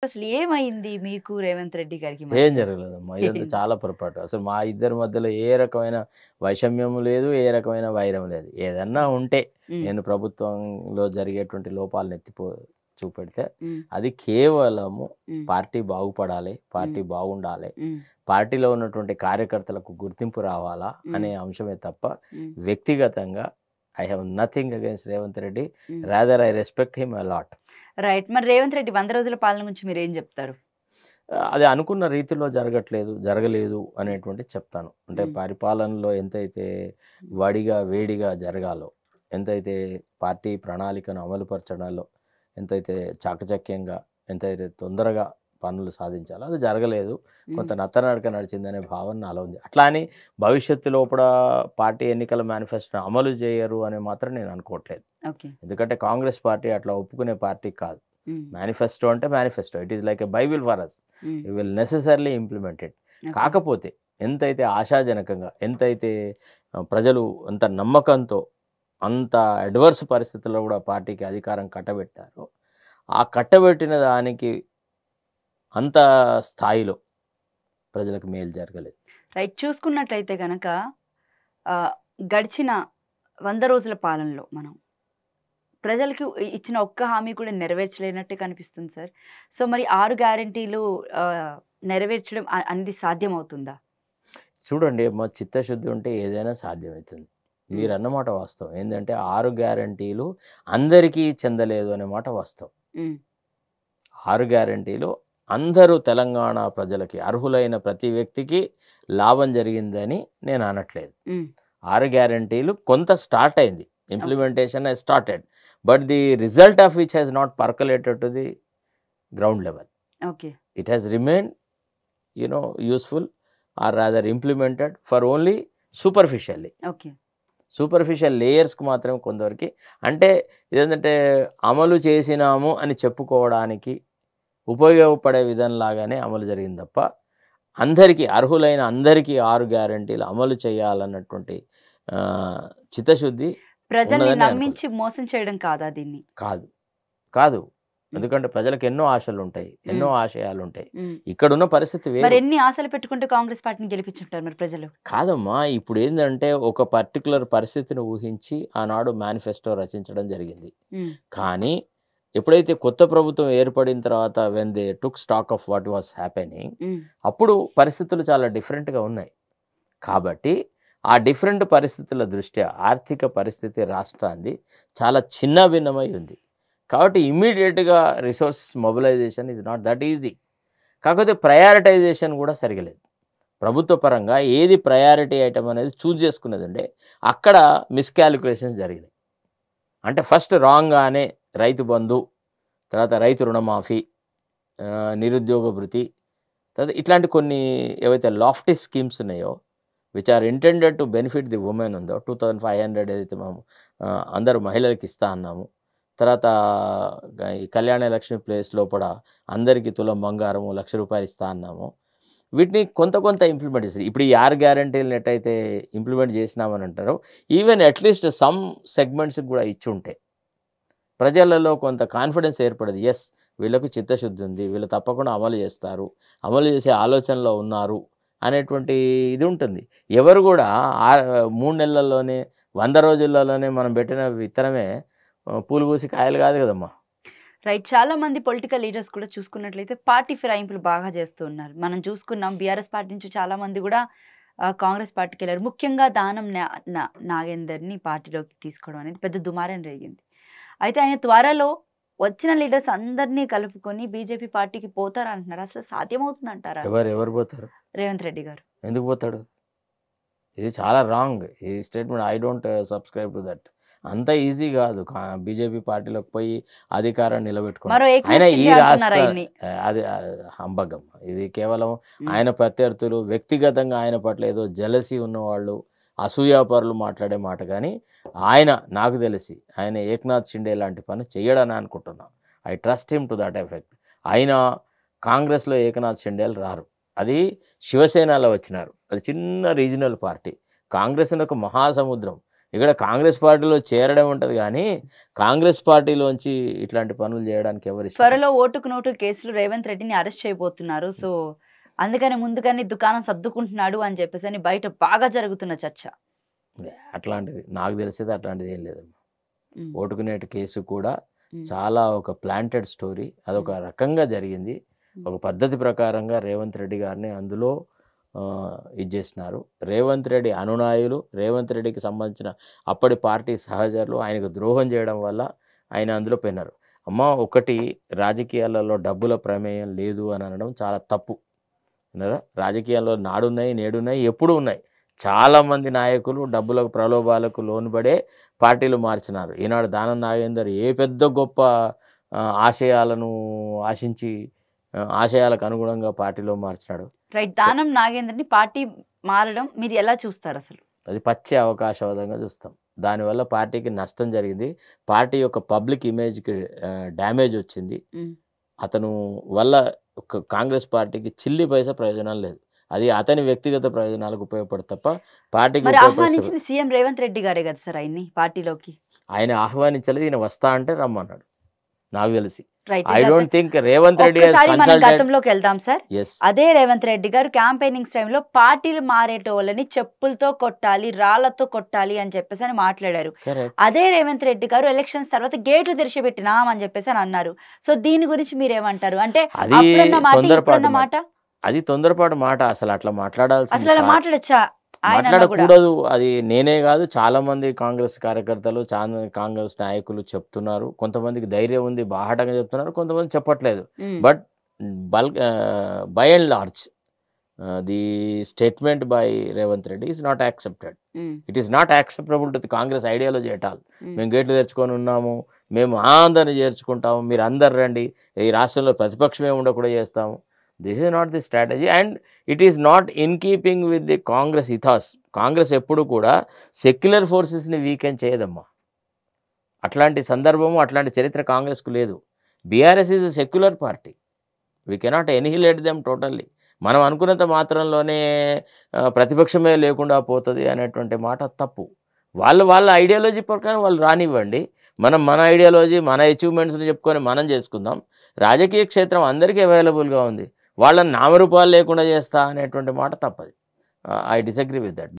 అసలు ఏమైంది మీకు రేవంత్ రెడ్డి గారికి ఏం మధ్య? జరగలేదమ్మా. ఇదంతా చాలా పొరపాటు. అసలు మా ఇద్దరి మధ్యలో ఏ రకమైన వైషమ్యం లేదు, ఏ రకమైన వైరం లేదు. ఏదన్నా ఉంటే హ్మ్. నేను ప్రభుత్వంలో జరిగేటువంటి లోపాలను చూపెడితే హ్మ్. అది కేవలము హ్మ్. పార్టీ బాగుపడాలి, పార్టీ హ్మ్. బాగుండాలి, హ్మ్. పార్టీలో ఉన్నటువంటి కార్యకర్తలకు గుర్తింపు రావాలా అనే అంశమే తప్ప హ్మ్. వ్యక్తిగతంగా I have nothing against Revanth Reddy. Hmm. Rather I respect him a lot. Right. మరి రేవంత్ రెడ్డి 100 రోజుల పాలన గురించి మీరేం జెప్తారు? అది అనుకున్న రీతిలో జరగలేదు అనేటువంటిది చెప్తాను. అంటే హ్మ్. పరిపాలనలో ఎంతైతే వడిగా, వేడిగా జరగాలో, ఎంతైతే పార్టీ ప్రణాళికను అమలుపరచడంలో ఎంతైతే చాకచక్యంగా, ఎంతైతే తొందరగా పనులు సాధించాలో అది జరగలేదు. కొంత హ్మ్. నత్తనడక నడిచిందనే భావన నాలో ఉంది. అట్లా అని భవిష్యత్తు లోపల పార్టీ ఎన్నికల మేనిఫెస్టోని అమలు చేయరు అని మాత్రం నేను అనుకోవట్లేదు. ఓకే. ఎందుకంటే కాంగ్రెస్ పార్టీ అట్లా ఒప్పుకునే పార్టీ కాదు. హ్మ్. మేనిఫెస్టో అంటే manifesto. It is like a bible for us. Hmm. We will necessarily implement it. Okay. కాకపోతే ఎంతైతే ఆశాజనకంగా, ఎంతైతే ప్రజలు అంత నమ్మకంతో, అంత అడ్వర్స్ పరిస్థితుల్లో కూడా పార్టీకి అధికారం కట్టబెట్టారో, ఆ కట్టబెట్టిన దానికి అంత స్థాయిలో ప్రజలకు మేలు జరగలేదు. రైట్. చూసుకున్నట్లయితే గనక ఆహ్, గడిచిన 100 రోజుల పాలనలో మనం ప్రజలకి ఇచ్చిన ఒక్క హామీ కూడా నెరవేర్చలేనట్టే కనిపిస్తుంది సార్. సో, మరి 6 గ్యారంటీలు నెరవేర్చడం అనేది సాధ్యమవుతుందా? చూడండి చిత్తశుద్ధి ఉంటే ఏదైనా సాధ్యమవుతుంది. హ్మ్. మీరన్నమాట వాస్తవం. ఏందంటే 6 గ్యారంటీలు అందరికీ చెందలేదు అనే మాట వాస్తవం. హ్మ్. 6 గ్యారంటీలు అందరూ తెలంగాణ ప్రజలకి, అర్హులైన ప్రతి వ్యక్తికి లాభం జరిగిందని నేను అనట్లేదు. హ్మ్. 6 గ్యారంటీలు కొంత స్టార్ట్ అయింది. Okay. Implementation has started. But the result of which has not percolated to the ground level. Okay. It has remained useful or rather implemented for only superficially. Okay. Superficial లేయర్స్‌కి మాత్రమే కొంతవరకి. అంటే ఇదేంటంటే అమలు చేసినాము అని చెప్పుకోవడానికి ఉపయోగపడే విధంలాగానే అమలు జరిగింది తప్ప, అందరికీ అర్హులైన అందరికీ 6 గ్యారంటీలు అమలు చేయాలన్నటువంటి ఆహ్, చిత్తశుద్ధి ప్రజల్ని ఉన్నదని నేను అనుకోలే. నమ్మించి మోసం చేయడం కాదా దీన్ని? కాదు. కాదు. హ్మ్. ఎందుకంటే ప్రజలకు ఎన్నో ఆశలుంటాయి. ఎన్నో హ్మ్. ఆశయాలుంటాయి. హ్మ్. ఇక్కడున్న పరిస్థితి వేరు. మరెన్ని ఆశలు పెట్టుకుంటూ కాంగ్రెస్ పార్టీని గెలిపించుంటారు మరి ప్రజలు? కాదమ్మా! ఇప్పుడేందంటే ఒక పర్టిక్యులర్ పరిస్థితిని ఊహించి ఆనాడు మేనిఫెస్టో రచించడం జరిగింది. హ్మ్. కానీ ఎప్పుడైతే కొత్త ప్రభుత్వం ఏర్పడిన తర్వాత when they took stock of what was happening, హ్మ్. అప్పుడు పరిస్థితులు చాలా డిఫరెంట్‌గా ఉన్నాయి. కాబట్టి ఆ డిఫరెంట్ పరిస్థితుల దృష్ట్యా ఆర్థిక పరిస్థితి రాష్ట్రానిది చాలా చిన్నాభిన్నమై ఉంది. కాబట్టి ఇమ్మీడియేట్‌గా resource mobilization is not that easy. కాకపోతే ప్రయారిటైజేషన్ కూడా సరిగ్గా లేదు. ప్రభుత్వ పరంగా ఏది ప్రయారిటీ ఐటెమ్ అనేది చూజ్ చేసుకున్నదంటే అక్కడ మిస్‌కాలిక్యులేషన్స్ జరిగినాయి. అంటే ఫస్ట్ రాంగానే రైతు బంధు, తర్వాత రైతు రుణమాఫీ, నిరుద్యోగ భృతి, తర్వాత ఇట్లాంటి కొన్ని ఏవైతే లాఫ్టీ స్కీమ్స్ ఉన్నాయో which are intended to benefit the women ఉందో 2500 ఏదైతే మేము అందరూ మహిళలకి ఇస్తా అన్నాము. తర్వాత ఈ కళ్యాణ లక్ష్మి ప్లేస్ లోపల అందరికీ తులం బంగారము, రూ. 1,00,000 ఇస్తా అన్నాము. వీటిని కొంత కొంత ఇంప్లిమెంట్ చేశారు. ఇప్పుడు ఈ 6 గ్యారంటీలను ఎట్టయితే ఇంప్లిమెంట్ చేసినామని అంటారో, ఈవెన్ అట్‌లీస్ట్ సమ్ సెగ్మెంట్స్‌కి కూడా ఇచ్చుంటే ప్రజలలో కొంత కాన్ఫిడెన్స్ ఏర్పడేది. యెస్, వీళ్ళకు చిత్తశుద్ధి ఉంది. వీళ్ళు తప్పకుండా అమలు చేస్తారు. అమలు చేసే ఆలోచనలో ఉన్నారు అనేటువంటి ఇది ఉంటుంది. ఎవరు కూడా 3 నెలల్లోనే, 100 రోజుల్లోనే మనం పెట్టిన విత్తనమే పూలు పూసి కాయలు కాదు కదమ్మా! రైట్. చాలా మంది పొలిటికల్ లీడర్స్ కూడా చూసుకున్నట్లయితే పార్టీ ఫిరాయింపులు బాగా చేస్తూ ఉన్నారు. మనం చూసుకున్నాం బీఆర్ఎస్ పార్టీ నుంచి చాలా మంది కూడా కాంగ్రెస్ పార్టీకెళ్లారు. ముఖ్యంగా దానం నాగేందర్‌ని పార్టీలోకి తీసుకోవడం అనేది పెద్ద దుమారం రేగింది. అయితే ఆయన త్వరలో వచ్చిన లీడర్స్ అందరినీ కలుపుకొని బీజేపీ పార్టీకి పోతారంటున్నారు. అసలు సాధ్యమవుతుందంటారా? ఎవరు పోతారు? రేవంత్ రెడ్డి గారు. ఎందుకు పోతాడు? ఇది చాలా రాంగ్. ఈ statement I don't subscribe to that. అంత ఈజీ కాదు. బీజేపీ పార్టీలోకి పోయి అధికారాన్ని నిలబెట్టుకోవడం. మరో ఆయన ఏక్నాథ్ ఈ షిండే అంటున్నారు రాష్ట్ర ఆయన్ని. అది హంబగం. ఇది కేవలం హ్మ్. ఆయన ప్రత్యర్థులు వ్యక్తిగతంగా ఆయన పట్ల ఏదో జెలసీ ఉన్నవాళ్ళు, అసూయాపరులు మాట్లాడే మాట గానీ, ఆయన నాకు తెలిసి ఆయన ఏక్నాథ్ షిండే లాంటి పని చెయ్యడని అనుకుంటున్నా. I trust him to that effect. ఆయన కాంగ్రెస్‌లో ఏకనాథ్ షిండేలు రారు. అది శివసేనలో వచ్చినారు. అది చిన్న రీజనల్ పార్టీ. కాంగ్రెస్ అనేది ఒక మహాసముద్రం. ఇక్కడ కాంగ్రెస్ పార్టీలో చేరడం ఉంటుంది కానీ కాంగ్రెస్ పార్టీలోంచి ఇట్లాంటి పనులు చేయడానికి ఎవరు త్వరలో ఓటుకు నోటు కేసులు రేవంత్ రెడ్డిని అరెస్ట్ చేయబోతున్నారు. సో అందుకని ముందుగానే దుకాణం సర్దుకుంటున్నాడు అని చెప్పేసి అని బయట బాగా జరుగుతున్న చర్చ. అట్లాంటిది నాకు తెలిసేది అట్లాంటిది ఏం లేదమ్మా. ఓటుకునేటి కేసు కూడా చాలా ఒక ప్లాంటెడ్ స్టోరీ, అదొక రకంగా జరిగింది. ఒక పద్ధతి ప్రకారంగా రేవంత్ రెడ్డి గారిని అందులో ఇది చేసినారు. రేవంత్ రెడ్డి అనునాయులు, రేవంత్ రెడ్డికి సంబంధించిన అప్పటి పార్టీ సహచరులు ఆయనకు ద్రోహం చేయడం వల్ల ఆయన అందులో పోయినారు. అమ్మ, ఒకటి రాజకీయాలలో డబ్బుల ప్రమేయం లేదు అని అనడం చాలా తప్పు. రాజకీయాల్లో నాడున్నాయి, నేడున్నాయి, ఎప్పుడు ఉన్నాయి. చాలామంది నాయకులు డబ్బులకు ప్రలోభాలకు లోనుపడే పార్టీలు మార్చినారు. ఈనాడు దానం నాగేందర్ ఏ పెద్ద గొప్ప ఆశయాలను ఆశించి ఆశయాలకు అనుగుణంగా పార్టీలో మార్చినాడు. రైట్. దానం నాగేందర్ని పార్టీ మారడం మీరు ఎలా చూస్తారు? అసలు అది పచ్చి అవకాశవాదంగా చూస్తాం. దానివల్ల పార్టీకి నష్టం జరిగింది, పార్టీ యొక్క పబ్లిక్ ఇమేజ్కి డ్యామేజ్ వచ్చింది. అతను వల్ల కాంగ్రెస్ పార్టీకి చిల్లి పైసా ప్రయోజనం లేదు. అది అతని వ్యక్తిగత ప్రయోజనాలకు ఉపయోగపడు తప్ప పార్టీకి ఆహ్వానించింది సీఎం రేవంత్ రెడ్డి గారే కదా సార్ ఆయన్ని పార్టీలోకి. ఆయన ఆహ్వానించలేదు, ఈయన వస్తా అంటే రమ్మన్నాడు నాకు తెలిసి. I don't think Revanth Reddy గతంలోకి వెళ్దాం సార్. అదే రేవంత్ రెడ్డి గారు క్యాంపెయినింగ్ టైంలో పార్టీలు మారేటోళ్ళని చెప్పులతో కొట్టాలి, రాళ్లతో కొట్టాలి అని చెప్పేసి అని మాట్లాడారు. అదే రేవంత్ రెడ్డి గారు ఎలక్షన్స్ తర్వాత గేట్లు తెరిచిపెట్టినాం అని చెప్పేసి అని అన్నారు. సో దీని గురించి మీరేమంటారు? అంటే అది తొందరపాటు మాట. అసలు అట్లా మాట్లాడచ్చా? మాట్లాడకూడదు. అది నేనే కాదు, చాలా మంది కాంగ్రెస్ కార్యకర్తలు, చాలా కాంగ్రెస్ నాయకులు చెప్తున్నారు. కొంతమందికి ధైర్యం ఉంది, బాహాటంగా చెప్తున్నారు, కొంతమంది చెప్పట్లేదు. But by and large the statement by Revanth Reddy is not accepted. It is not acceptable to the Congress ideology at all. మేము గేట్లు తెరుచుకొని ఉన్నాము, మేము అందరిని చేర్చుకుంటాము, మీరు అందరు రండి, ఈ రాష్ట్రంలో ప్రతిపక్షమే ఉండకుండా చేస్తాము. This is not the strategy and it is not in keeping with the Congress ethos. Congress ఎప్పుడు కూడా సెక్యులర్ ఫోర్సెస్ని వీకెండ్ చేయదమ్మా. అట్లాంటి సందర్భము, అట్లాంటి చరిత్ర కాంగ్రెస్కు లేదు. BRS is a secular party. We cannot annihilate them totally. మనం అనుకున్నంత మాత్రంలోనే ప్రతిపక్షమే లేకుండా పోతుంది అనేటువంటి మాట తప్పు. వాళ్ళ ఐడియాలజీ ప్రకారం వాళ్ళు రానివ్వండి. మన ఐడియాలజీ, మన అచీవ్మెంట్స్ని చెప్పుకొని మనం చేసుకుందాం. రాజకీయ క్షేత్రం అందరికీ అవైలబుల్గా ఉంది. వాళ్ళని నామరూపాలు లేకుండా చేస్తా అనేటువంటి మాట తప్పది. I disagree with that.